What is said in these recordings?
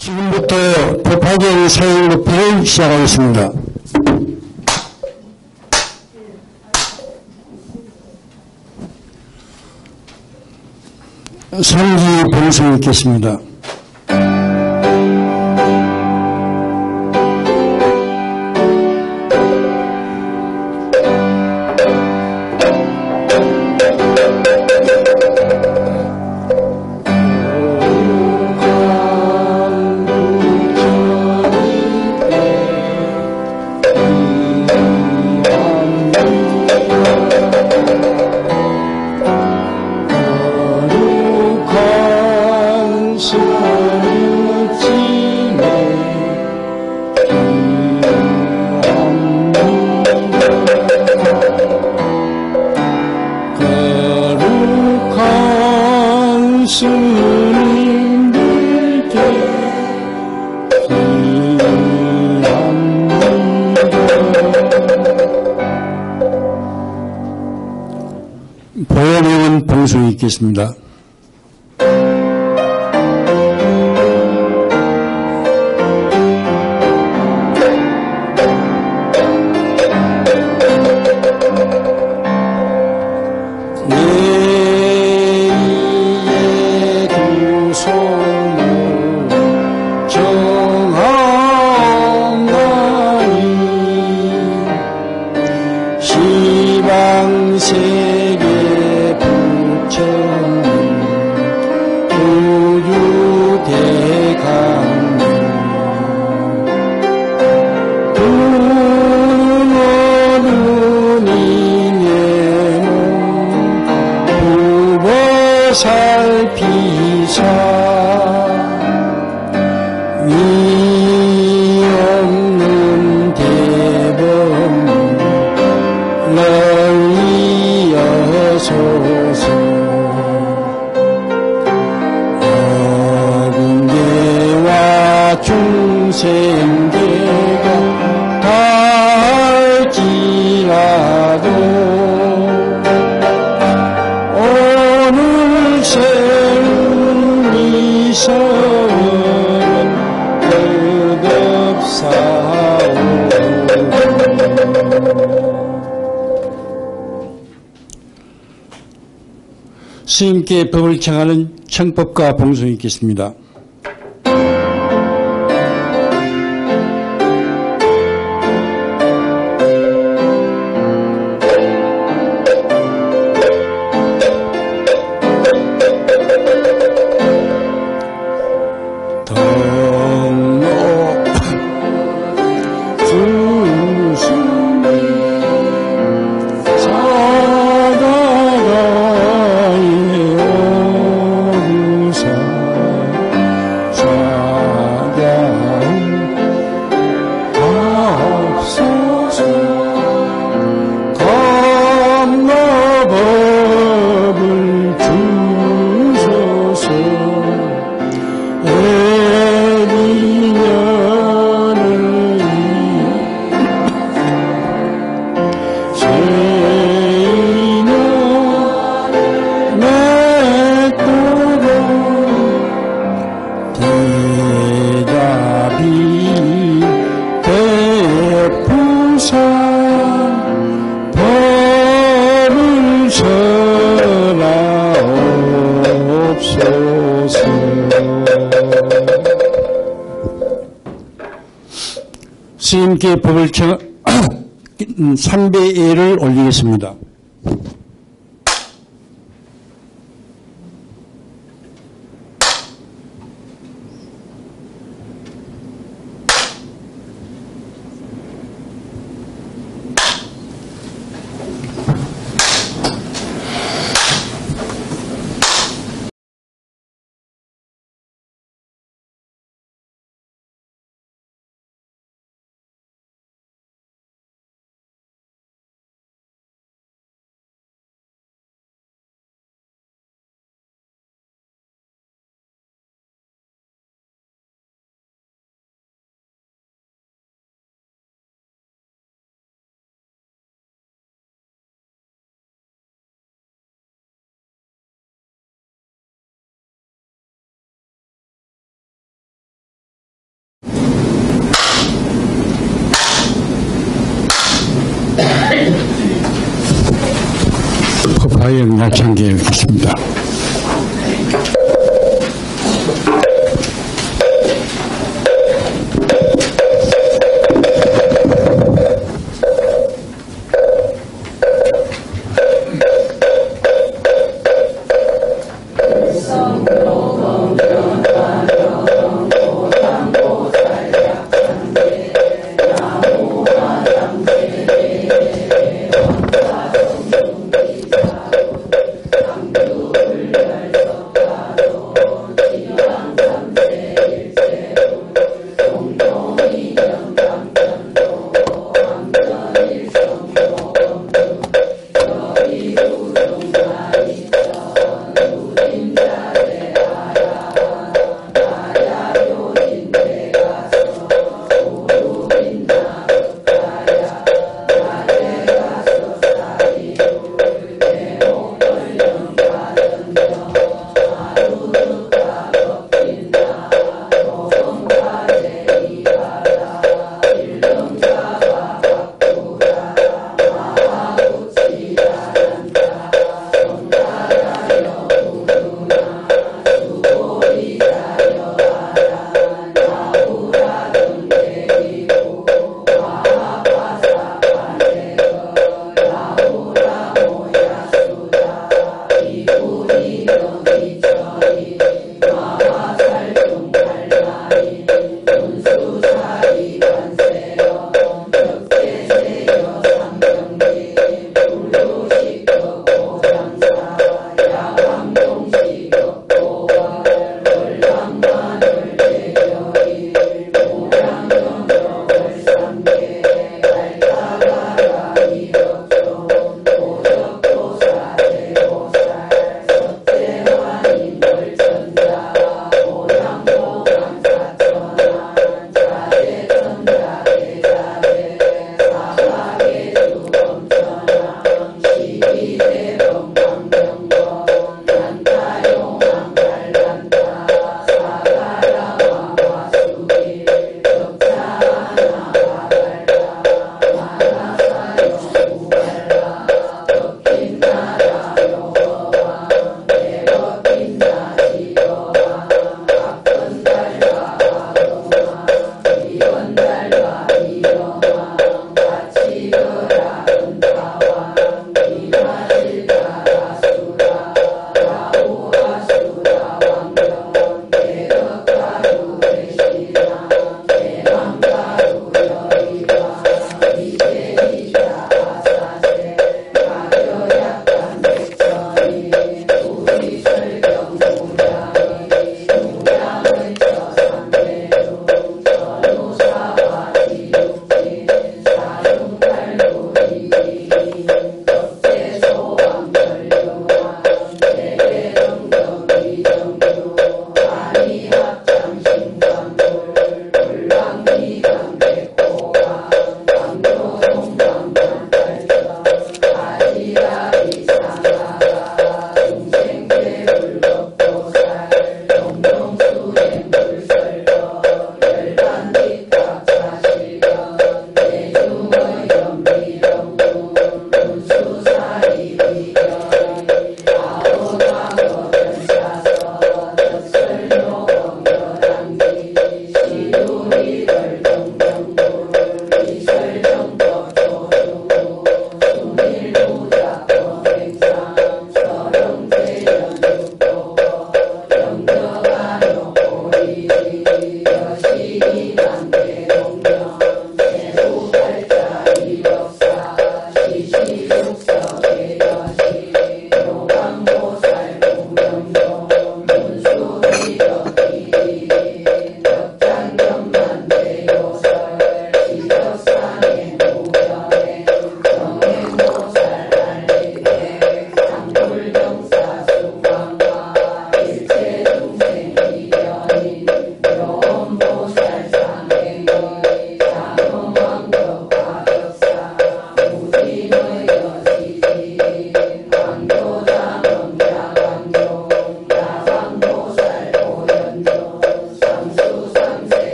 지금부터 법화경 사행법회를 시작하겠습니다. 상기 봉송 있겠습니다. 보현회원 봉송이 있겠습니다. 살피사 위 없는 대범 널리어서서 어군대와 중생대가 갈지라도 스님께 법을 청하는 청법과 봉송이 있겠습니다. 스님께 법을 청 3배예를 올리겠습니다. 법화영 약창기를 듣습니다.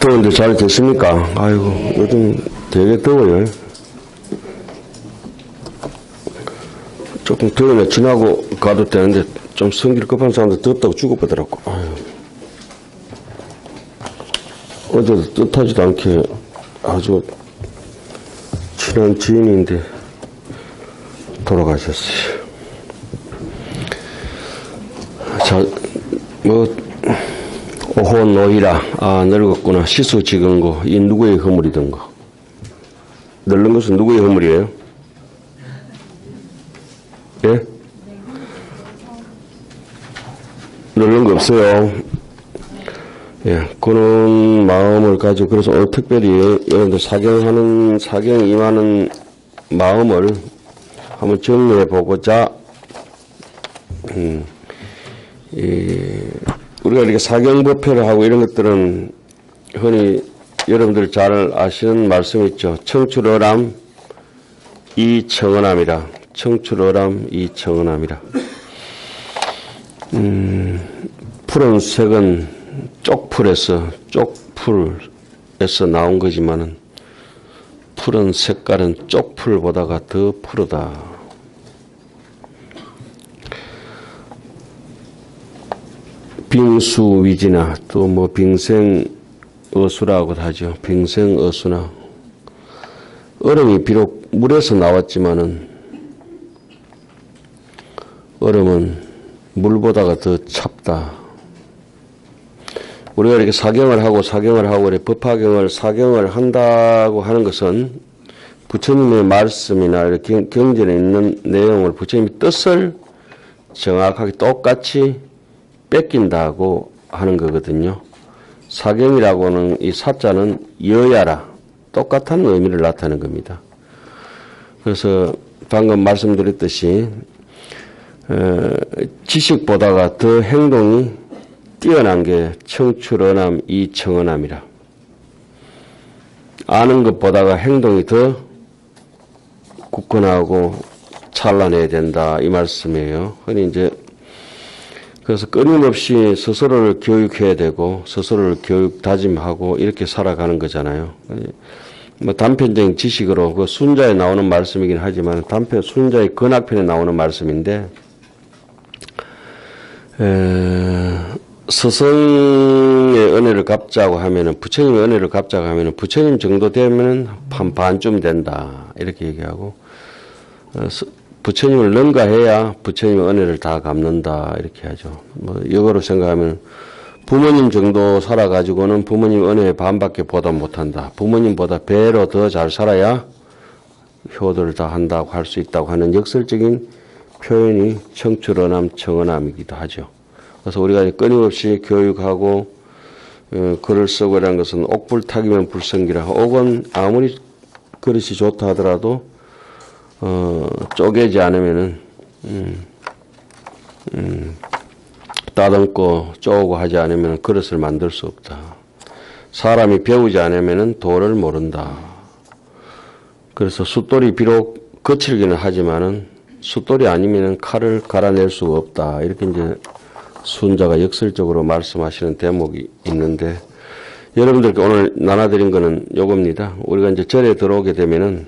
더운데 잘 됐습니까? 아이고, 요즘 되게 더워요. 조금 더우면 지나고 가도 되는데, 좀 성질 급한 사람들 덥다고 죽어보더라고. 아유. 어제도 뜻하지도 않게 아주 친한 지인인데 돌아가셨어요. 자, 오호 노이라. 아, 늙었구나. 시수 지은 거. 이 누구의 허물이던 거. 늙은 것은 누구의 허물이에요? 예? 늙은 거 없어요. 예, 그런 마음을 가지고, 그래서 오늘 특별히 여러분들 사경 임하는 마음을 한번 정리해 보고자, 우리가 이렇게 사경법회를 하고 이런 것들은 흔히 여러분들 잘 아시는 말씀 있죠. 청출어람 이청언함이라. 청출어람 이청언함이라. 푸른색은 쪽풀에서 나온 거지만은 푸른 색깔은 쪽풀보다가 더 푸르다. 빙수위지나 또 뭐 빙생어수라고도 하죠. 빙생어수나 얼음이 비록 물에서 나왔지만은 얼음은 물보다가 더 찹다. 우리가 이렇게 사경을 하고 이렇게 법화경을 사경을 한다고 하는 것은 부처님의 말씀이나 이렇게 경전에 있는 내용을 부처님의 뜻을 정확하게 똑같이 뺏긴다고 하는 거거든요. 사경이라고는 이 사자는 여야라 똑같은 의미를 나타내는 겁니다. 그래서 방금 말씀드렸듯이 지식보다가 더 행동이 뛰어난 게 청출어남 이청언함이라. 아는 것보다가 행동이 더 굳건하고 찬란해야 된다 이 말씀이에요. 흔히 이제 그래서 끊임없이 스스로를 교육해야 되고 스스로를 교육 다짐하고 이렇게 살아가는 거잖아요. 뭐 단편적인 지식으로 그 순자에 나오는 말씀이긴 하지만 순자의 근학편에 나오는 말씀인데 스승의 은혜를 갚자고 하면은 부처님의 은혜를 갚자고 하면은 부처님 정도 되면은 한 반쯤 된다 이렇게 얘기하고 부처님을 능가해야 부처님의 은혜를 다 갚는다 이렇게 하죠. 뭐 역으로 생각하면 부모님 정도 살아가지고는 부모님 은혜의 반밖에 보다 못한다. 부모님보다 배로 더 잘 살아야 효도를 다 한다고 할 수 있다고 하는 역설적인 표현이 청출어남 청언함이기도 하죠. 그래서 우리가 끊임없이 교육하고 글을 쓰고 이런 것은 옥불탁이면 불성기라. 옥은 아무리 그릇이 좋다 하더라도 쪼개지 않으면은 따듬고 쪼고 하지 않으면 그릇을 만들 수 없다. 사람이 배우지 않으면은 도를 모른다. 그래서 숫돌이 비록 거칠기는 하지만은 숫돌이 아니면은 칼을 갈아낼 수가 없다. 이렇게 이제 순자가 역설적으로 말씀하시는 대목이 있는데 여러분들께 오늘 나눠드린 거는 요겁니다. 우리가 이제 절에 들어오게 되면은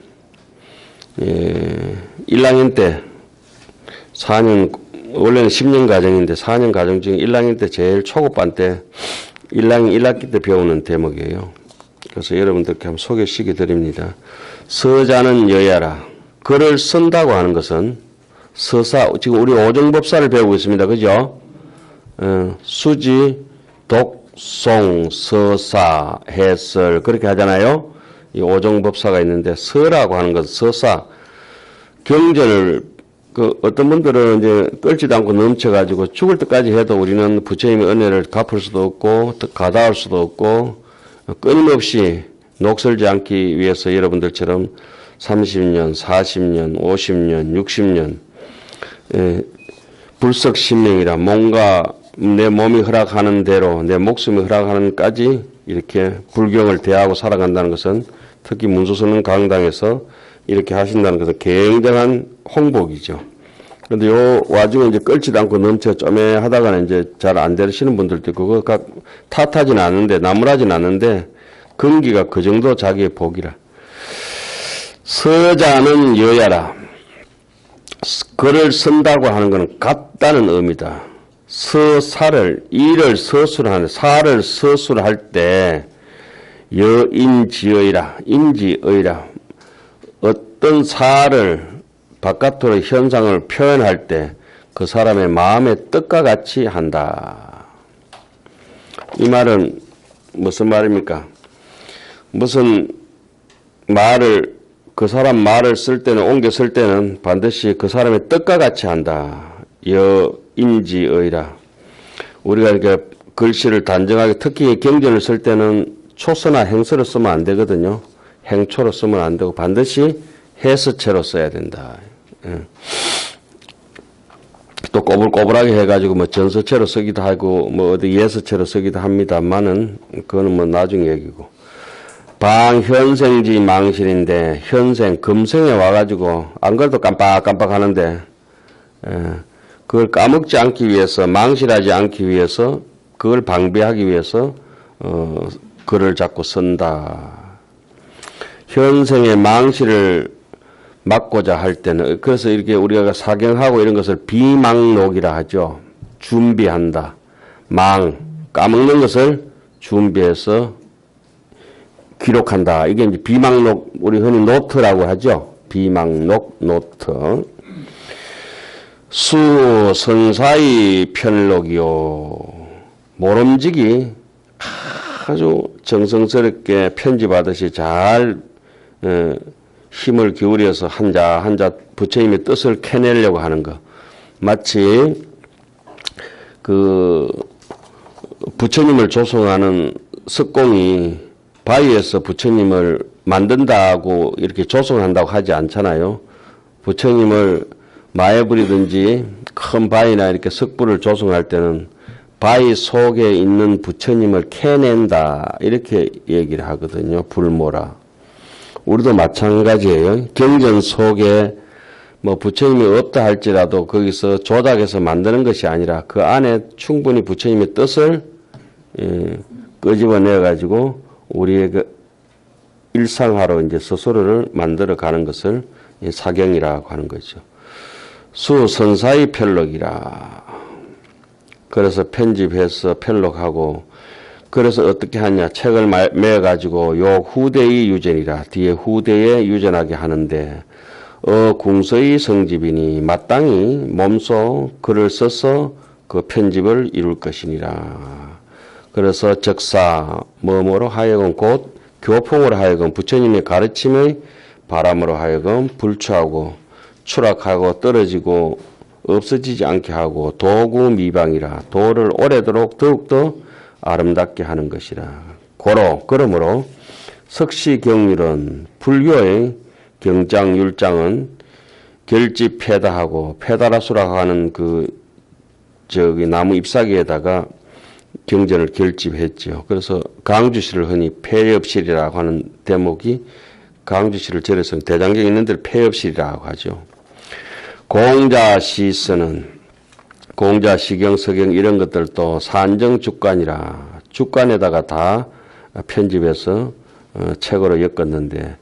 1학년 때 4년 원래는 10년 과정인데 4년 과정 중에 1학년 때 제일 초급반 때 1학년 1학기 때 배우는 대목이에요. 그래서 여러분들께 한번 소개시켜 드립니다. 서자는 여야라. 글을 쓴다고 하는 것은 서사, 지금 우리 오정법사를 배우고 있습니다. 그죠? 수지, 독송, 서사, 해설 그렇게 하잖아요. 이 오정법사가 있는데 서라고 하는 것은 서사, 경전을 어떤 분들은 이제 끌지도 않고 넘쳐가지고 죽을 때까지 해도 우리는 부처님의 은혜를 갚을 수도 없고 가다할 수도 없고 끊임없이 녹슬지 않기 위해서 여러분들처럼 30년, 40년, 50년, 60년 불석신명이라 뭔가 내 몸이 허락하는 대로 내 목숨이 허락하는까지 이렇게 불경을 대하고 살아간다는 것은 특히 문수선언 강당에서 이렇게 하신다는 것은 굉장한 홍복이죠. 그런데 요 와중에 이제 끓지도 않고 넘쳐 쪼매하다가는 이제 잘 안 되시는 분들도 있고, 그거 탓하진 않는데, 나무라진 않는데, 근기가 그 정도 자기의 복이라. 서자는 여야라. 글을 쓴다고 하는 것은 같다는 의미다. 서사를, 이를 서술을 하는, 사를 서술할 때 여인지의라, 인지의라. 어떤 사를 바깥으로 현상을 표현할 때 그 사람의 마음의 뜻과 같이 한다. 이 말은 무슨 말입니까? 무슨 말을, 그 사람 말을 쓸 때는, 옮겨 쓸 때는 반드시 그 사람의 뜻과 같이 한다. 여인지의라. 우리가 이렇게 글씨를 단정하게, 특히 경전을 쓸 때는 초서나 행서로 쓰면 안 되거든요. 행초로 쓰면 안 되고 반드시 해서체로 써야 된다. 또 꼬불꼬불하게 해가지고 뭐 전서체로 쓰기도 하고 뭐 어디 예서체로 쓰기도 합니다만은 그거는 뭐 나중 얘기고. 방현생지 망실인데 현생 금생에 와가지고 안 그래도 깜빡깜빡 하는데 그걸 까먹지 않기 위해서, 망실하지 않기 위해서, 그걸 방비하기 위해서 글을 자꾸 쓴다. 현생의 망실을 막고자 할 때는, 그래서 이렇게 우리가 사경하고 이런 것을 비망록이라 하죠. 준비한다. 까먹는 것을 준비해서 기록한다. 이게 이제 비망록, 우리 흔히 노트라고 하죠. 비망록, 노트. 수 선사의 편록이요. 모름지기 아주 정성스럽게 편집하듯이 잘 힘을 기울여서 한자 한자 부처님의 뜻을 캐내려고 하는 것. 마치 그 부처님을 조성하는 석공이 바위에서 부처님을 만든다고 이렇게 조성한다고 하지 않잖아요. 부처님을 마에 부리든지 큰 바위나 이렇게 석불을 조성할 때는 바위 속에 있는 부처님을 캐낸다 이렇게 얘기를 하거든요. 불모라. 우리도 마찬가지예요. 경전 속에 뭐 부처님이 없다 할지라도 거기서 조작해서 만드는 것이 아니라 그 안에 충분히 부처님의 뜻을 끄집어내 가지고 우리의 그 일상화로 이제 스스로를 만들어 가는 것을 사경이라고 하는 거죠. 수 선사의 편록이라. 그래서 편집해서 편록하고, 그래서 어떻게 하냐. 책을 매 가지고 요 후대의 유전이라. 뒤에 후대에 유전하게 하는데, 궁서의 성집이니 마땅히 몸소 글을 써서 그 편집을 이룰 것이니라. 그래서 적사 뭐뭐로 하여금 곧 교풍으로 하여금 부처님의 가르침의 바람으로 하여금 불추하고 추락하고 떨어지고 없어지지 않게 하고 도구 미방이라. 도를 오래도록 더욱더 아름답게 하는 것이라. 그러므로 석시경률은 불교의 경장 율장은 결집 폐다하고 페다라수라고 하는 나무 잎사귀에다가 경전을 결집했죠. 그래서 강주시를 흔히 폐엽실이라고 하는 대목이, 강주시를 절에서 대장경에 있는 데를 폐엽실이라고 하죠. 공자시서는 공자, 시경, 서경 이런 것들도 산정주관이라. 주관에다가 다 편집해서 책으로 엮었는데,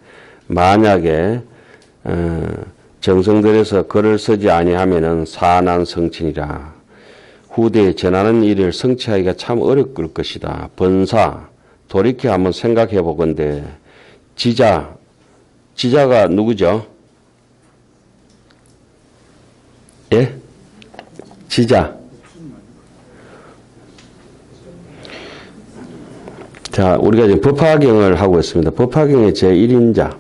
만약에 정성들여서 글을 쓰지 아니하면은 사난성친이라. 후대에 전하는 일을 성취하기가 참 어려울 것이다. 번사, 돌이켜 한번 생각해 보건대, 지자가 누구죠? 예? 지자. 자, 우리가 지금 법화경을 하고 있습니다. 법화경의 제1인자,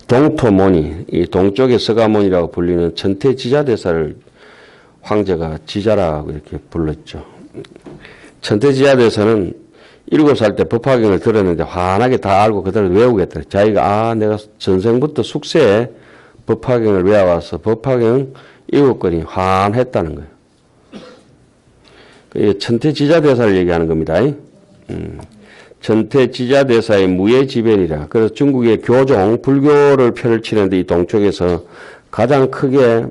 동토모니, 이 동쪽의 서가모니라고 불리는 천태지자대사를 황제가 지자라고 이렇게 불렀죠. 천태지자대사는 7살 때 법화경을 들었는데 환하게 다 알고 그대로 외우겠다. 자기가 내가 전생부터 숙세에 법화경을 외워와서 법화경 7권이 환했다는 거예요. 천태지자대사를 얘기하는 겁니다. 천태지자대사의 무예지변이라. 그래서 중국의 교종, 불교를 펼치는데 이 동쪽에서 가장 크게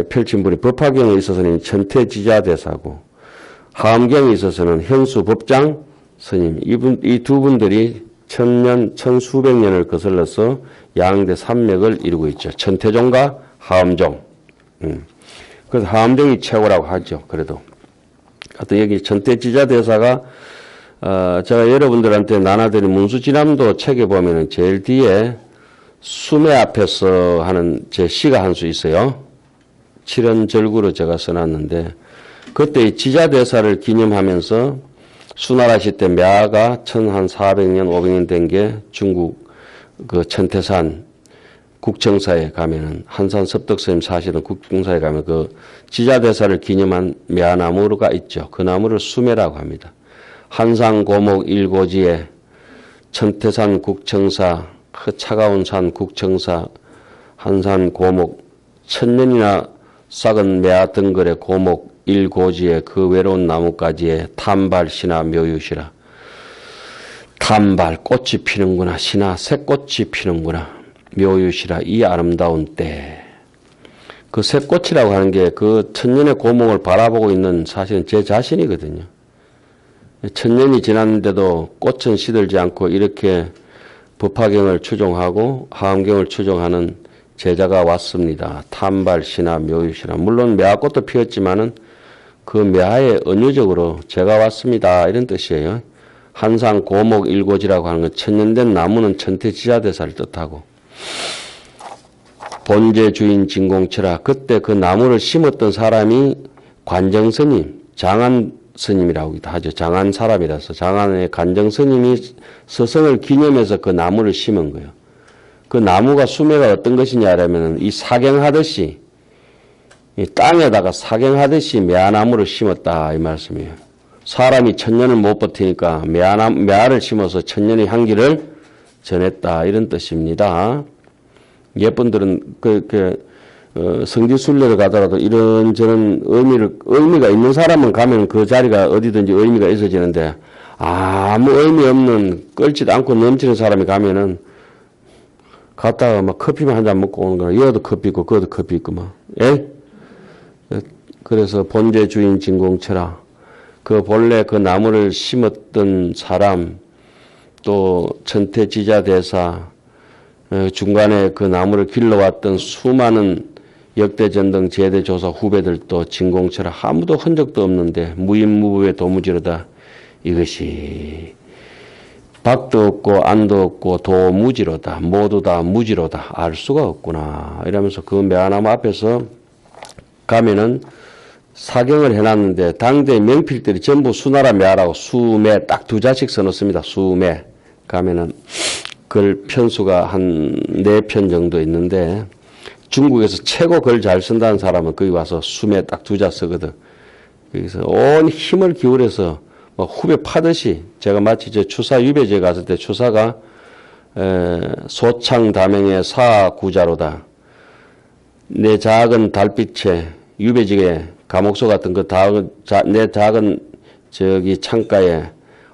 펼친 분이 법화경에 있어서는 천태지자대사고, 하엄경에 있어서는 현수법장 스님, 이 두 분들이 천년, 천수백 년을 거슬러서 양대 산맥을 이루고 있죠. 천태종과 하엄종. 그래서 하엄종이 최고라고 하죠. 그래도. 하여튼 여기 천태지자대사가 제가 여러분들한테 나눠드린 문수지남도 책에 보면은 제일 뒤에 수매 앞에서 하는 제 시가 한 수 있어요. 칠연절구로 제가 써놨는데 그때 이 지자대사를 기념하면서 수나라 시대 매화가 1400년, 500년 된 게 중국 그 천태산 국정사에 가면은 한산 섭덕스님 사시던 국정사에 가면 그 지자대사를 기념한 매화나무가 있죠. 그 나무를 수매라고 합니다. 한상고목 일고지에 천태산 국정사, 그 차가운 산 국정사, 한산고목 1000년이나 싹은 매화 덩굴의 고목 일고지에 그 외로운 나무까지에 탐발 신화 묘유시라. 탐발 꽃이 피는구나. 신화 새꽃이 피는구나. 묘유시라. 이 아름다운 때. 그 새꽃이라고 하는 게 그 천년의 고목을 바라보고 있는 사실은 제 자신이거든요. 천년이 지났는데도 꽃은 시들지 않고 이렇게 법화경을 추종하고 하엄경을 추종하는 제자가 왔습니다. 탐발 신화 묘유시라. 물론 매화꽃도 피었지만은 그 매화에 은유적으로 제가 왔습니다. 이런 뜻이에요. 한상 고목 일고지라고 하는 건 천년된 나무는 천태지자대사를 뜻하고 본제 주인 진공철아. 그때 그 나무를 심었던 사람이 관정스님, 장안스님이라고도 하죠. 장안 사람이라서 장안의 관정스님이 서성을 기념해서 그 나무를 심은 거예요. 그 나무가 수매가 어떤 것이냐라면 이 사경하듯이 이 땅에다가 사경하듯이 매화나무를 심었다 이 말씀이에요. 사람이 천년을 못 버티니까 매화를 심어서 천년의 향기를 전했다 이런 뜻입니다. 예쁜들은 그렇게 성지순례를 가더라도 이런저런 의미가 있는 사람은 가면 그 자리가 어디든지 의미가 있어지는데 아무 의미 없는 끓지도 않고 넘치는 사람이 가면은 갔다가 막 커피만 한 잔 먹고 오는 거라. 여도 커피 있고 그것도 커피 있고 막. 예? 그래서 본제 주인 진공철아. 그 본래 그 나무를 심었던 사람 또 천태지자대사 중간에 그 나무를 길러왔던 수많은 역대전등 제대조사 후배들도 진공철아. 아무도 흔적도 없는데 무인무부의 도무지로다. 이것이 박도 없고 안도 없고 도무지로다. 모두 다 무지로다. 알 수가 없구나. 이러면서 그 매화나무 앞에서 가면은 사경을 해놨는데 당대 명필들이 전부 수나라 매화라고 수매 딱 두 자씩 써놓습니다. 수매. 가면은 글 편수가 한 4편 정도 있는데 중국에서 최고 글 잘 쓴다는 사람은 거기 와서 수매 딱 두 자 쓰거든. 여기서 온 힘을 기울여서 후배 파듯이 제가 마치 저 추사 유배지에 갔을 때 추사가 소창다명의 사구자로다. 내 작은 달빛에 유배지에 감옥소 같은 내 작은 저기 창가에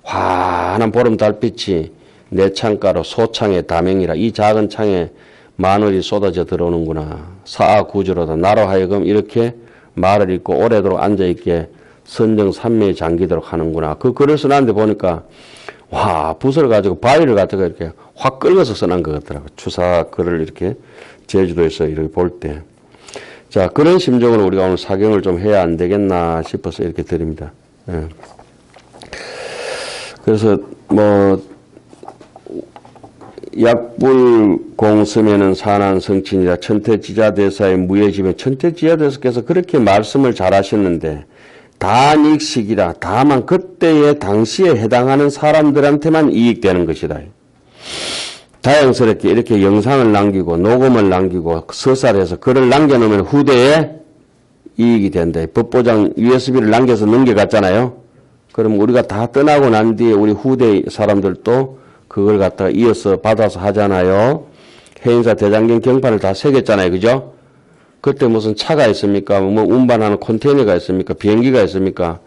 환한 보름 달빛이 내 창가로 소창의 다명이라. 이 작은 창에 마늘이 쏟아져 들어오는구나. 사구자로다. 나로 하여금 이렇게 말을 읽고 오래도록 앉아있게 선정산매에 잠기도록 하는구나. 그 글을 써놨는데 보니까 와 붓을 가지고 바위를 갖다가 이렇게 확 끌어서 써난 것 같더라고. 추사 글을 이렇게 제주도에서 이렇게 볼 때. 자, 그런 심정으로 우리가 오늘 사경을 좀 해야 안 되겠나 싶어서 이렇게 드립니다. 예. 그래서 약불공스면은 산한성친이라. 천태지자대사의 무예지면 천태지자대사께서 그렇게 말씀을 잘 하셨는데 단익식이라. 다만 그때의 당시에 해당하는 사람들한테만 이익되는 것이다. 다양스럽게 이렇게 영상을 남기고 녹음을 남기고 서살해서 글을 남겨놓으면 후대에 이익이 된다. 법보장 USB를 남겨서 넘겨갔잖아요. 그럼 우리가 다 떠나고 난 뒤에 우리 후대 사람들도 그걸 갖다가 이어서 받아서 하잖아요. 해인사 대장경 경판을 다 새겼잖아요. 그죠? 그때 무슨 차가 있습니까? 뭐 운반하는 컨테이너가 있습니까? 비행기가 있습니까?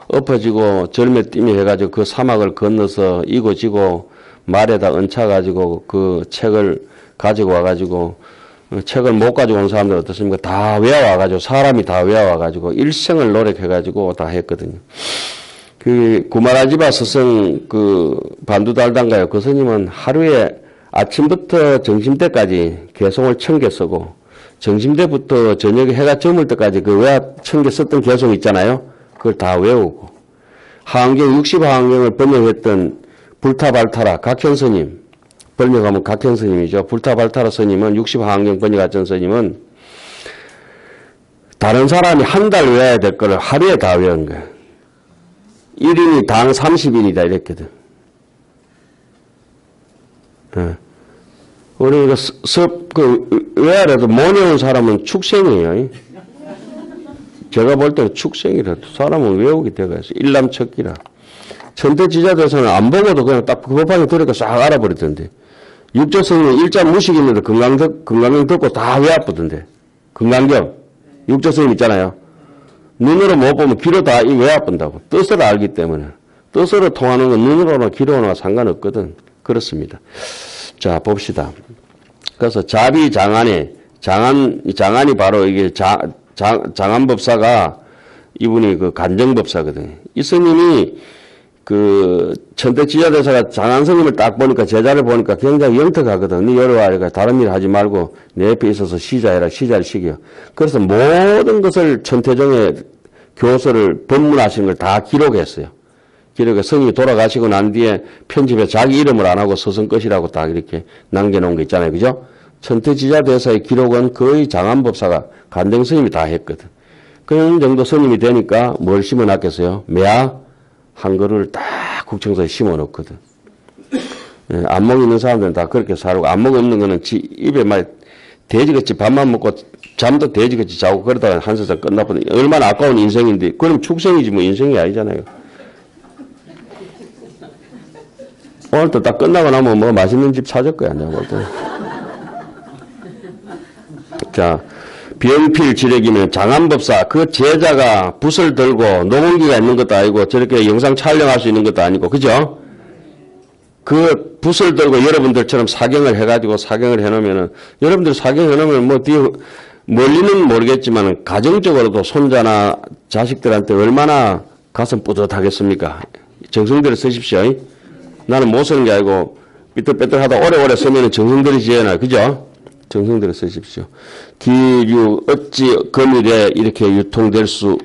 엎어지고 절매띠미 해가지고 그 사막을 건너서 이고지고 말에다 얹혀가지고 그 책을 가지고 와가지고 책을 못 가지고 온 사람들 어떻습니까? 다 외워와가지고 사람이 다 외워와가지고 일생을 노력해가지고 다 했거든요. 그 구마라지바 스승 그 반두달단가요. 그 스님은 하루에 아침부터 점심때까지 개송을 1000개 쓰고 점심때부터 저녁에 해가 저물 때까지 그 외화 1000개 썼던 개송 있잖아요. 그걸 다 외우고 하안경 60하안경을 번역했던 불타발타라 각현 스님 번역하면 각현 스님이죠. 불타발타라 스님은 60하안경 번역했던 스님은 다른 사람이 한 달 외워야 될 거를 하루에 다 외운 거예요. 1인이 당 30인이다 이랬거든. 예. 우리가 외야라도 못 외운 사람은 축생이에요. 제가 볼 때는 축생이라도 사람은 외우게 되어서 일남척기라. 천태지자대에서는 안 보고도 그냥 딱 법방에 들으니까 싹 알아버리던데. 육조스님은 일자 무식 있는데 건강경 듣고 다 외워보던데. 건강경. 육조스님 있잖아요. 눈으로 못 보면 귀로 다 외워본다고. 뜻을 알기 때문에. 뜻으로 통하는 건 눈으로나 귀로나 상관없거든. 그렇습니다. 자, 봅시다. 그래서 자비장안에, 장안이 바로 이게 장안법사가 이분이 그 간정법사거든요. 이 스님이 그 천태지자대사가 장안스님을 딱 보니까 제자를 보니까 굉장히 영특하거든. 네 여러와 다른 일 하지 말고 내 옆에 있어서 시자해라. 시자를 시켜. 그래서 모든 것을 천태종의 교서를 법문하시는 걸 다 기록했어요. 기록해 스님이 돌아가시고 난 뒤에 편집에 자기 이름을 안 하고 서성 것이라고 딱 이렇게 남겨놓은 거 있잖아요. 그죠? 천태지자대사의 기록은 거의 장안법사가 간정스님이 다 했거든. 그런 정도 스님이 되니까 뭘 심어놨겠어요? 매화 한 그루를 딱 국청사에 심어놓거든. 예, 안목 있는 사람들은 다 그렇게 살고 안목 없는 거는 입에 막 돼지같이 밥만 먹고 잠도 돼지같이 자고 그러다가 한 세상 끝나버려. 얼마나 아까운 인생인데 그럼 축생이지 뭐 인생이 아니잖아요. 오늘 또 딱 끝나고 나면 뭐 맛있는 집 찾을 거야 내가 볼 때. 자, 병필 지뢰기면 장안법사 그 제자가 붓을 들고 녹음기가 있는 것도 아니고 저렇게 영상 촬영할 수 있는 것도 아니고 그죠? 그 붓을 들고 여러분들처럼 사경을 해가지고 사경을 해놓으면은 여러분들 사경 해놓으면 뭐 뒤에 멀리는 모르겠지만 가정적으로도 손자나 자식들한테 얼마나 가슴 뿌듯하겠습니까? 정성 들여 쓰십시오. 나는 못 쓰는 게 아니고 삐뚤빼뚤하다 오래오래 쓰면은 정성 들여 지어놔. 그죠? 정성 들여 쓰십시오. 기류 어찌 금일에 이렇게 유통될 수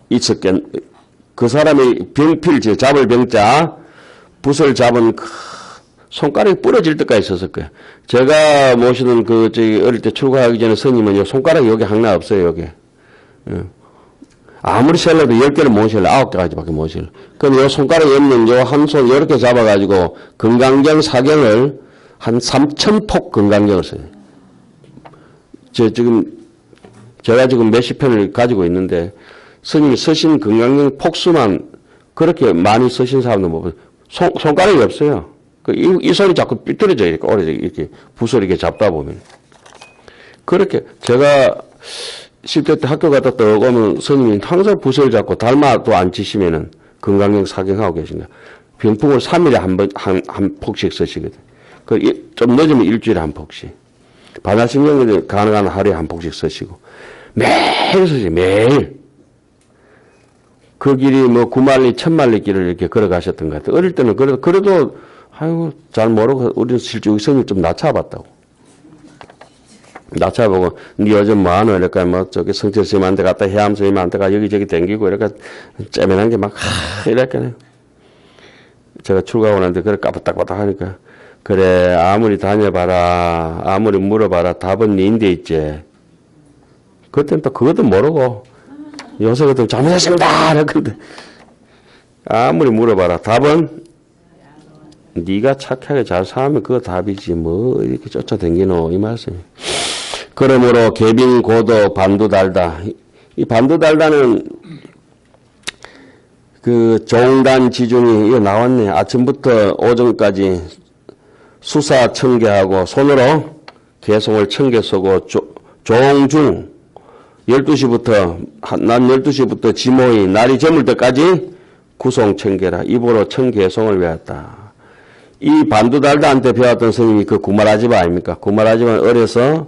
있었겠 그 사람이 병필 잡을 병자 붓을 잡은 손가락이 부러질 때까지 있었을 거예요. 제가 모시는 어릴 때 출가하기 전에 스님은 손가락이 여기 하나 없어요, 여기. 아무리 셀러도 10개를 못 셀러, 9개까지밖에 못 셀러. 그럼 요 손가락이 없는 요 한 손, 이렇게 잡아가지고 건강경 사경을 한 3,000폭 건강경을 써요. 제가 지금 몇십 편을 가지고 있는데 스님이 쓰신 건강경 폭수만 그렇게 많이 쓰신 사람도 못 봐요. 손가락이 없어요. 이 손이 자꾸 삐뚤어져 이렇게 오래 이렇게 붓을 이렇게 잡다 보면 그렇게 제가 10대 때 학교 갔다 오면 스님이 항상 붓을 잡고 달마도 안 치시면은 건강경 사경하고 계신다. 병풍을 3일에 한 폭씩 쓰시거든. 좀 늦으면 일주일에 한 폭씩. 반야신경이 가능한 하루에 한 폭씩 쓰시고 매일 쓰시 매일. 그 길이 뭐 9만리, 1000만리 길을 이렇게 걸어가셨던 것 같아요. 어릴 때는 그래도 아이고 잘 모르고 우리는 실제 스님 좀 낮춰봤다고. 낮춰보고 니 요즘 뭐하노 이럴까 뭐 저기 성철 스님한테 갔다 해암 스님한테 가 여기저기 댕기고 이렇게 째면한 게 막 이랬거든요. 제가 출가하고 난데 그래 까박딱바닥 하니까 그래 아무리 다녀봐라 아무리 물어봐라 답은 니인데 있지. 그때는 또 그것도 모르고 요새 같은 잘못했습니다 이랬는데 아무리 물어봐라 답은 네가 착하게 잘 살면 그거 답이지 뭐 이렇게 쫓아다니노 이 말씀이. 그러므로 개빈고도 반두달다. 이 반두달다는 그 종단 지중이 이거 나왔네. 아침부터 오전까지 수사 청개하고 손으로 개송을 청개 쓰고 종중 12시부터 낮 12시부터 지모이 날이 저물 때까지 구송 청개라. 입으로 청개송을 외웠다. 이 반두달다한테 배웠던 스님이 그 구마라지바 아닙니까? 구마라지바는 어려서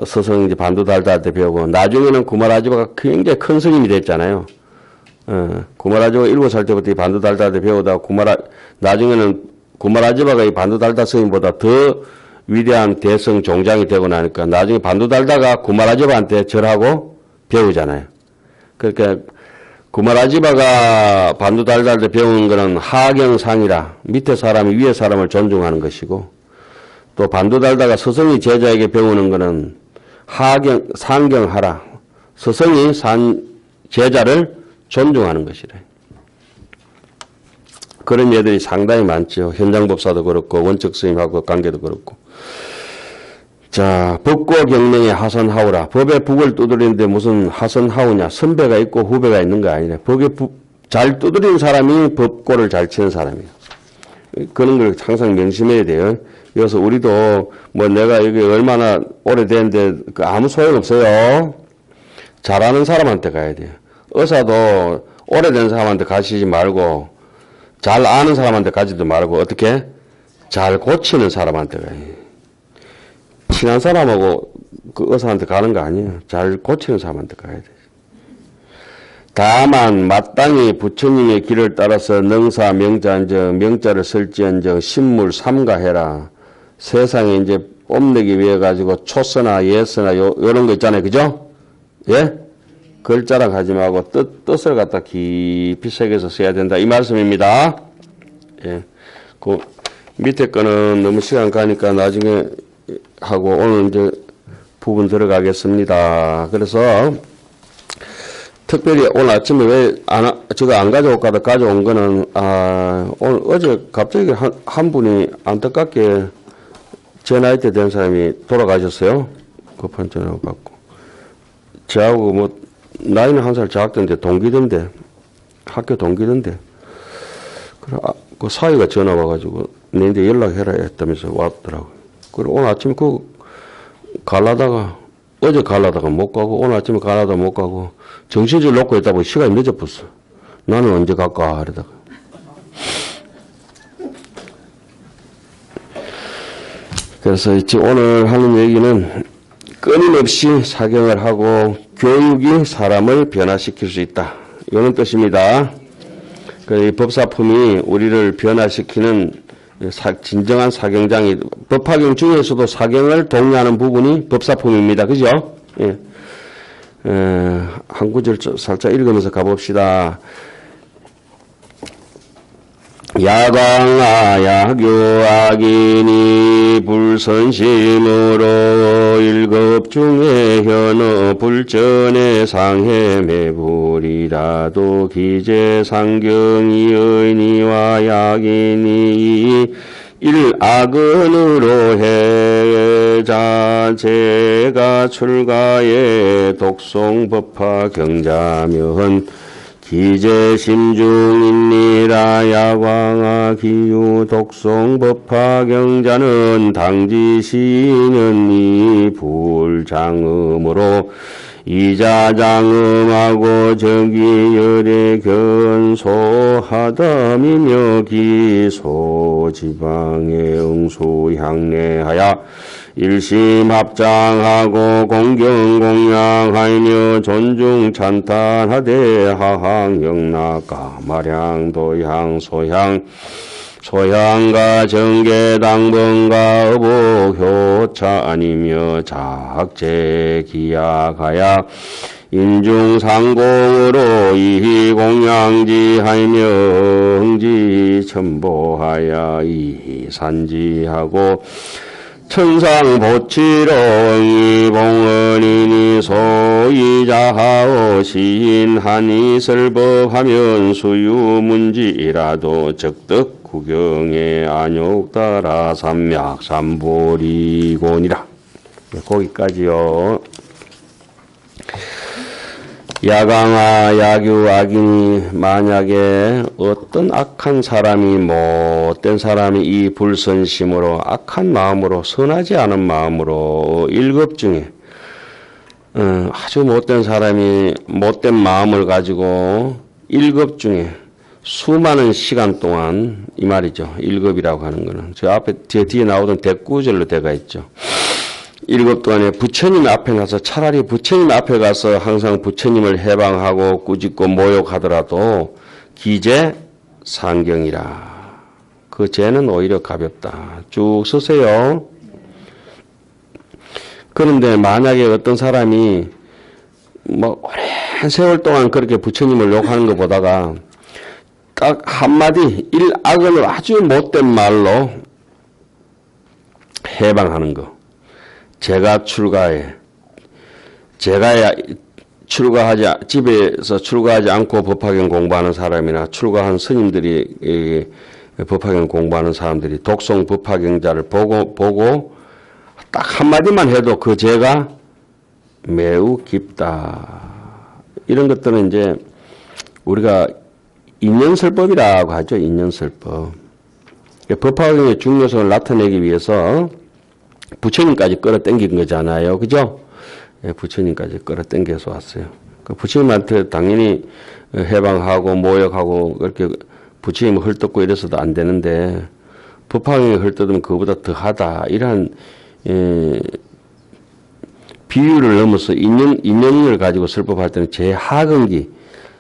스승 이제 반두달다한테 배우고 나중에는 구마라지바가 굉장히 큰 스님이 됐잖아요. 구마라지바가 7살 때부터 이 반도달다한테 배우다 나중에는 구마라지바가 이 반도달다 스님보다 더 위대한 대성 종장이 되고 나니까 나중에 반도달다가 구마라지바한테 절하고 배우잖아요. 그러니까 구마라지바가 반도달다한테 배우는 거는 하경상이라 밑에 사람이 위에 사람을 존중하는 것이고 또 반도달다가 스승이 제자에게 배우는 거는 상경하라. 스승이 제자를 존중하는 것이래. 그런 예들이 상당히 많죠. 현장법사도 그렇고 원적 스님하고 관계도 그렇고. 자, 법과 경명의 하선하우라. 법의 북을 두드리는데 무슨 하선하우냐. 선배가 있고 후배가 있는 거 아니래. 법의 잘 두드리는 사람이 법고를 잘 치는 사람이에요. 그런 걸 항상 명심해야 돼요. 그래서 우리도 뭐 내가 여기 얼마나 오래됐는데 아무 소용없어요. 잘하는 사람한테 가야 돼요. 의사도 오래된 사람한테 가시지 말고 잘 아는 사람한테 가지도 말고 어떻게? 잘 고치는 사람한테 가야 돼요. 친한 사람하고 그 의사한테 가는 거 아니에요. 잘 고치는 사람한테 가야 돼요. 다만 마땅히 부처님의 길을 따라서 능사 명자한정 명자를 설지한정 신물 삼가해라. 세상에 이제 뽐내기 위해 가지고 초서나 예서나 요런 거 있잖아요. 그죠? 예? 글자랑 하지 말고 뜻을 갖다 깊이 새겨서 써야 된다. 이 말씀입니다. 예. 그 밑에 거는 너무 시간 가니까 나중에 하고 오늘 이제 부분 들어가겠습니다. 그래서 특별히 오늘 아침에 왜 저거 안 가져올까 하다 가져온 거는 오늘 어제 갑자기 한 분이 안타깝게 제 나이 때 된 사람이 돌아가셨어요. 급한 전화 받고. 저하고 뭐 나이는 한 살 작던데 동기던데 학교 동기던데 그래 그 사위가 전화 와가지고 내한테 연락해라 했다면서 왔더라고요. 그래 오늘 아침에 어제 갈라다가 못 가고 오늘 아침에 갈라다가 못 가고 정신줄 놓고 있다 보니 시간이 늦어버렸어. 나는 언제 갈까 하려다가. 그래서 오늘 하는 얘기는 끊임없이 사경을 하고 교육이 사람을 변화시킬 수 있다. 이런 뜻입니다. 이 법사품이 우리를 변화시키는 진정한 사경장이 법화경 중에서도 사경을 독려하는 부분이 법사품입니다. 그죠? 예. 한 구절 살짝 읽으면서 가봅시다. 야광아 야교악인이 불선심으로 일급 중에 현어 불전에 상해 매불이라도 기재상경이 의니와 약인이 일악은으로 해자 제가 출가에 독송법화 경자면 기재심중입니다. 야광아 기유 독송법화 경자는 당지시는 이 불장음으로 이자장음하고 정기열의 견소하담이며 기소지방의 응수향내하야 일심합장하고 공경공양하며 존중 찬탄하되 하항영락가 마량도향 소향과 정계당번가 어보효차 아니며 작제기약하야 인중상공으로 이공양지하며 흥지첨보하야 이산지하고 천상보치로 이봉언이니 소이자하오 시인한이설법하면 수유문지라도 적득 구경에 안욕따라 삼맥삼보리곤이라. 거기까지요. 야강아 야규 악인이 만약에 어떤 악한 사람이 못된 사람이 이 불선심으로 악한 마음으로 선하지 않은 마음으로 일급 중에 아주 못된 사람이 못된 마음을 가지고 일급 중에 수많은 시간 동안 이 말이죠. 일급이라고 하는 거는 저 앞에 뒤에 나오던 대구절로 돼가 있죠. 일곱 동안에 부처님 앞에 가서 차라리 부처님 앞에 가서 항상 부처님을 해방하고 꾸짖고 모욕하더라도 기재 상경이라. 그 죄는 오히려 가볍다. 쭉 쓰세요. 그런데 만약에 어떤 사람이 뭐 오랜 세월 동안 그렇게 부처님을 욕하는 것보다가 딱 한마디 일악언을 아주 못된 말로 해방하는 거. 제가 집에서 출가하지 않고 법화경 공부하는 사람이나 출가한 스님들이 법화경 공부하는 사람들이 독송 법화경자를 보고 딱 한마디만 해도 그 죄가 매우 깊다. 이런 것들은 이제 우리가 인연설법이라고 하죠. 인연설법. 법화경의 중요성을 나타내기 위해서 부처님까지 끌어당긴 거잖아요. 그죠? 부처님까지 끌어당겨서 왔어요. 부처님한테 당연히 해방하고 모욕하고 그렇게 부처님을 헐뜯고 이래서도 안 되는데 법화경에 헐뜯으면 그거보다 더하다. 이러한 비유를 넘어서 인연을 가지고 설법할 때는 제하근기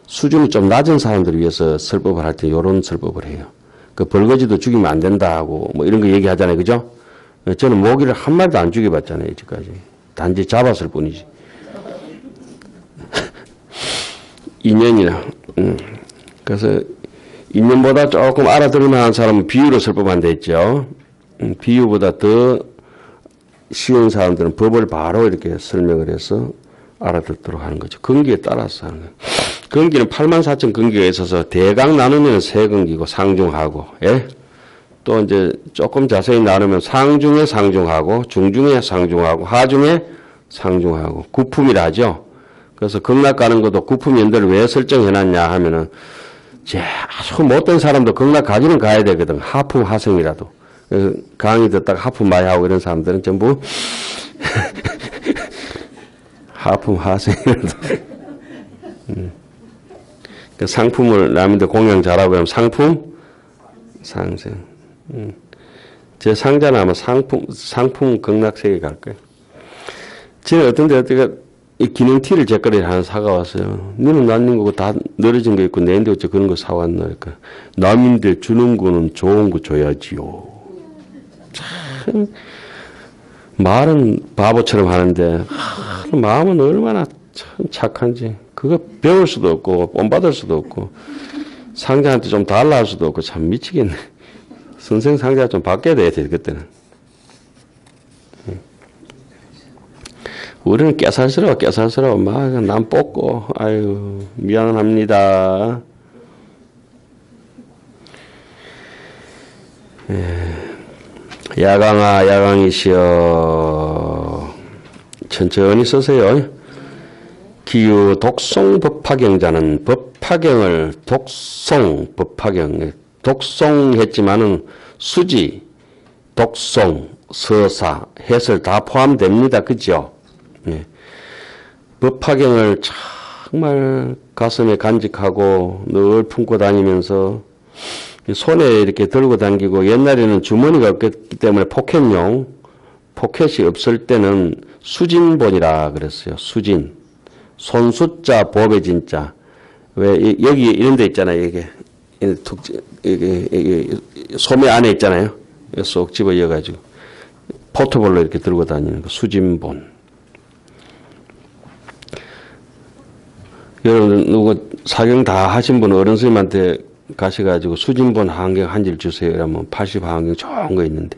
수준이 좀 낮은 사람들을 위해서 설법을 할 때 이런 설법을 해요. 그 벌거지도 죽이면 안 된다고 뭐 이런 거 얘기하잖아요. 그죠? 저는 모기를 한 마리도 안 죽여봤잖아요. 이제까지. 단지 잡았을 뿐이지. 인연이나. 그래서 인연보다 조금 알아들을 만한 사람은 비유로 설법한다 했죠. 비유보다 더 쉬운 사람들은 법을 바로 이렇게 설명을 해서 알아듣도록 하는 거죠. 근기에 따라서 하는 거예요. 근기는 84,000 근기가 있어서 대강 나누면 세 근기고 상중하고, 예? 또 이제 조금 자세히 나누면 상중에 상중하고, 중중에 상중하고, 하중에 상중하고, 구품이라 하죠. 그래서 극락 가는 것도 구품 연대를 왜 설정해놨냐 하면은, 아주 못된 사람도 극락 가기는 가야 되거든. 하품 하생이라도. 강의 듣다가 하품 많이 하고 이런 사람들은 전부 하품 하생이라도. 그 상품을 남인데 공양 잘하고 하면 상품 상생. 제 상자는 아마 상품 극락세계 갈 거예요. 제가 어떤 이 기능티를 제 거리에 하나 사가왔어요. 너는 남는 거고 다 늘어진 거 있고 내인데 어째 그런 거 사왔나. 그러니까 남인데 주는 거는 좋은 거 줘야지요. 참 말은 바보처럼 하는데 마음은 얼마나 참 착한지. 그거 배울 수도 없고 본받을 수도 없고 상자한테 좀 달라 할 수도 없고 참 미치겠네. 선생 상자 좀 바뀌어야 돼 그때는. 우리는 깨살스러워 막 남 뽑고 아유 미안합니다. 야강아 야강이시여 천천히 쓰세요. 기유 독송 법화경자는 법화경을 독송했지만은 수지, 독송, 서사, 해설 다 포함됩니다. 그죠? 예. 법화경을 정말 가슴에 간직하고 늘 품고 다니면서 손에 이렇게 들고 다니고 옛날에는 주머니가 없기 때문에 포켓이 없을 때는 수진본이라 그랬어요. 수진. 손숫자 법의 진자. 왜 여기 이런 데 있잖아요. 이게 소매 안에 있잖아요. 쏙 집어 이어가지고 포트볼로 이렇게 들고 다니는 거 수진본. 여러분 누구 사경 다 하신 분 어른 스님한테 가셔가지고 수진본 하안경 한 질 주세요. 이러면 80 하안경 좋은 거 있는데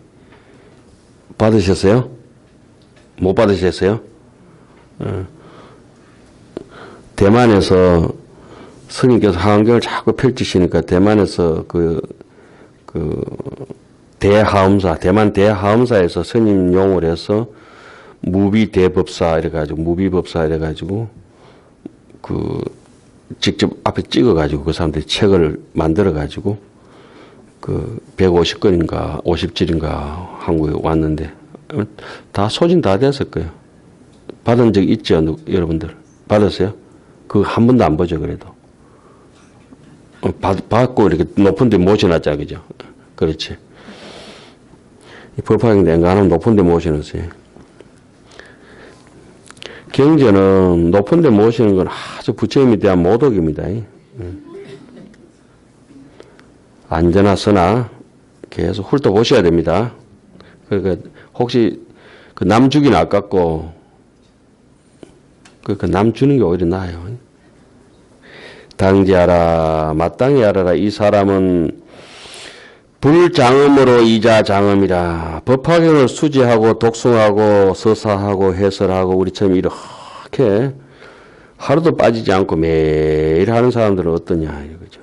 받으셨어요? 못 받으셨어요? 대만에서 스님께서 하안경을 자꾸 펼치시니까 대만에서 대만 대하엄사에서 스님 용을 해서 무비대법사 이래가지고 직접 앞에 찍어가지고 그 사람들이 책을 만들어가지고 150건인가 50질인가 한국에 왔는데 다 소진 다 됐을 거예요. 받은 적 있죠, 여러분들? 받았어요? 그거 한 번도 안 보죠, 그래도. 받고 이렇게 높은 데 모셔놨자, 그죠? 그렇지. 이 법화경 냉간하면 높은 데 모셔놨어요. 경제는 높은 데 모시는 건 아주 부처님에 대한 모독입니다. 안전하 서나 계속 훑어보셔야 됩니다. 그러니까 혹시 그 남 주기는 아깝고 그 남 주는 게 오히려 나아요. 당지하라 마땅히 알아라. 이 사람은 불장엄으로 이자장엄이라. 법화경을 수지하고 독송하고 서사하고 해설하고 우리처럼 이렇게 하루도 빠지지 않고 매일 하는 사람들은 어떠냐 이거죠.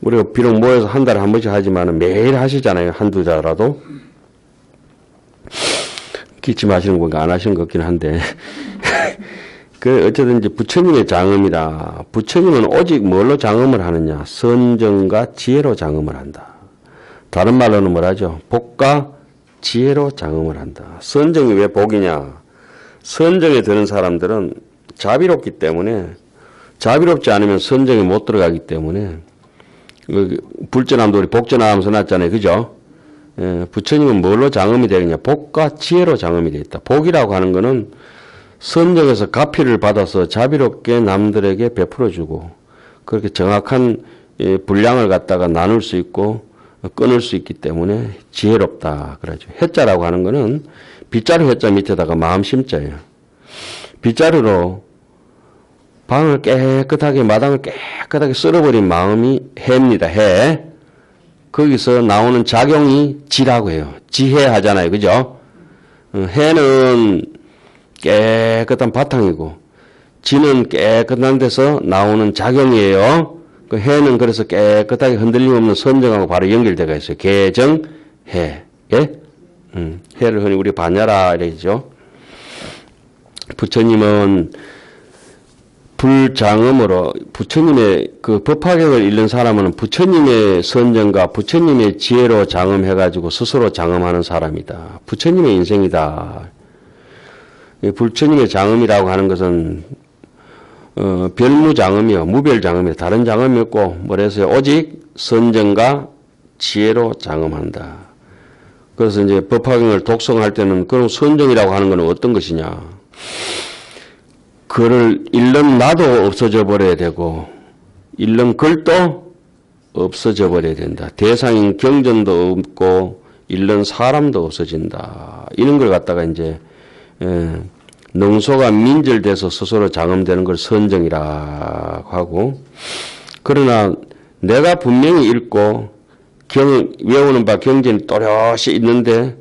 우리가 비록 모여서 한 달에 한 번씩 하지만 매일 하시잖아요. 한두 자라도. 기침하시는 건가 안 하시는 것 같긴 한데 그 어쨌든 이제 부처님의 장엄이라. 부처님은 오직 뭘로 장엄을 하느냐? 선정과 지혜로 장엄을 한다. 다른 말로는 뭐라죠? 복과 지혜로 장엄을 한다. 선정이 왜 복이냐? 선정에 드는 사람들은 자비롭기 때문에, 자비롭지 않으면 선정에 못 들어가기 때문에, 불전함도 우리 복전하면서 났잖아요. 그죠? 예, 부처님은 뭘로 장엄이 되느냐? 복과 지혜로 장엄이 되어 있다. 복이라고 하는 거는 선정에서 가피를 받아서 자비롭게 남들에게 베풀어주고, 그렇게 정확한 분량을 갖다가 나눌 수 있고, 끊을 수 있기 때문에 지혜롭다 그러죠. 해자라고 하는 거는 빗자루 해자 밑에다가 마음심자예요. 빗자루로 방을 깨끗하게 마당을 깨끗하게 쓸어버린 마음이 해입니다. 해. 거기서 나오는 작용이 지라고 해요. 지혜하잖아요. 그죠? 해는 깨끗한 바탕이고 지는 깨끗한 데서 나오는 작용이에요. 그 해는 그래서 깨끗하게 흔들림 없는 선정하고 바로 연결되어 있어요. 개정, 해. 예? 해를 흔히 우리 반야라 이러죠. 부처님은 불장엄으로 부처님의 그 법화경을 읽는 사람은 부처님의 선정과 부처님의 지혜로 장엄해가지고 스스로 장엄하는 사람이다. 부처님의 인생이다. 부처님의 장엄이라고 하는 것은 별무장엄이요, 무별장엄이요, 다른 장엄이 없고, 뭐래서요, 오직 선정과 지혜로 장엄한다. 그래서 이제 법화경을 독송할 때는 그런 선정이라고 하는 건 어떤 것이냐. 글을 읽는 나도 없어져 버려야 되고, 읽는 글도 없어져 버려야 된다. 대상인 경전도 없고, 읽는 사람도 없어진다. 이런 걸 갖다가 이제, 능소가 민절돼서 스스로 장엄되는 걸 선정이라고 하고, 그러나 내가 분명히 읽고 외우는 바 경전이 또렷이 있는데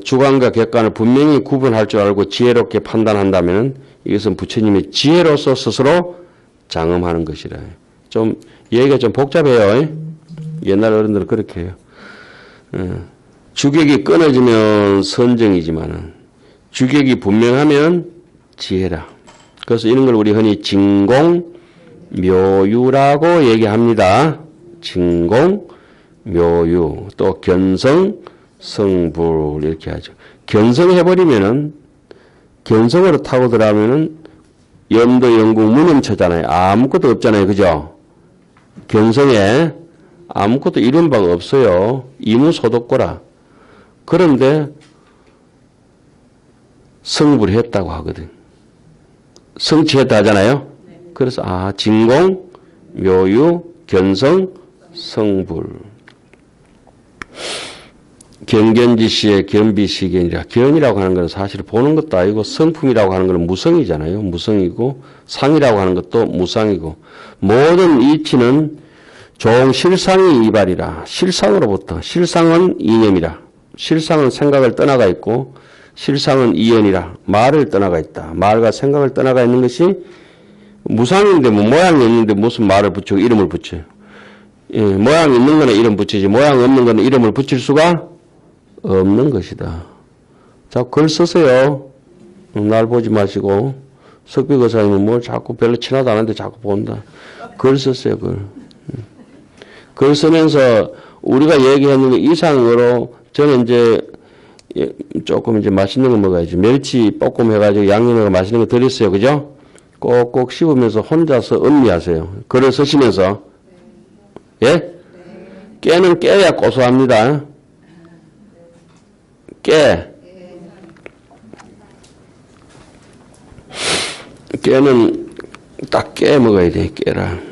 주관과 객관을 분명히 구분할 줄 알고 지혜롭게 판단한다면 이것은 부처님의 지혜로서 스스로 장엄하는 것이라. 좀 얘기가 좀 복잡해요. 옛날 어른들은 그렇게 해요. 주객이 끊어지면 선정이지만은 주객이 분명하면 지혜라. 그래서 이런 걸 우리 흔히 진공묘유라고 얘기합니다. 진공묘유. 또 견성, 성불 이렇게 하죠. 견성해버리면은 견성으로 타고 들어가면은 염도, 영국, 무념처잖아요. 아무것도 없잖아요. 그죠? 견성에 아무것도 이룬 바가 없어요. 이무소득고라. 그런데 성불했다고 하거든. 성취했다 하잖아요. 그래서 진공, 묘유, 견성, 성불. 경견지시의 견비시견이라. 견이라고 하는 것은 사실 보는 것도 아니고 성품이라고 하는 것은 무성이잖아요. 무성이고 상이라고 하는 것도 무상이고 모든 이치는 종실상이 이발이라. 실상으로부터. 실상은 이념이라. 실상은 생각을 떠나가 있고 실상은 이연이라. 말을 떠나가 있다. 말과 생각을 떠나가 있는 것이 무상인데 뭐 모양이 있는데 무슨 말을 붙이고 이름을 붙여요. 예, 모양이 있는 거는 이름 붙이지 모양이 없는 거는 이름을 붙일 수가 없는 것이다. 자, 글 쓰세요. 날 보지 마시고 석비 거사님은 뭘 자꾸 별로 친하도 않은데 자꾸 본다. 글 쓰세요. 글 쓰면서 우리가 얘기했는 것 이상으로 저는 이제 조금 이제 맛있는 거 먹어야지. 멸치 볶음 해가지고 양념해서 맛있는 거 드렸어요. 그죠? 꼭꼭 씹으면서 혼자서 음미하세요. 글을 쓰시면서. 예? 깨는 깨야 고소합니다. 깨. 깨는 딱 깨 먹어야 돼, 깨라.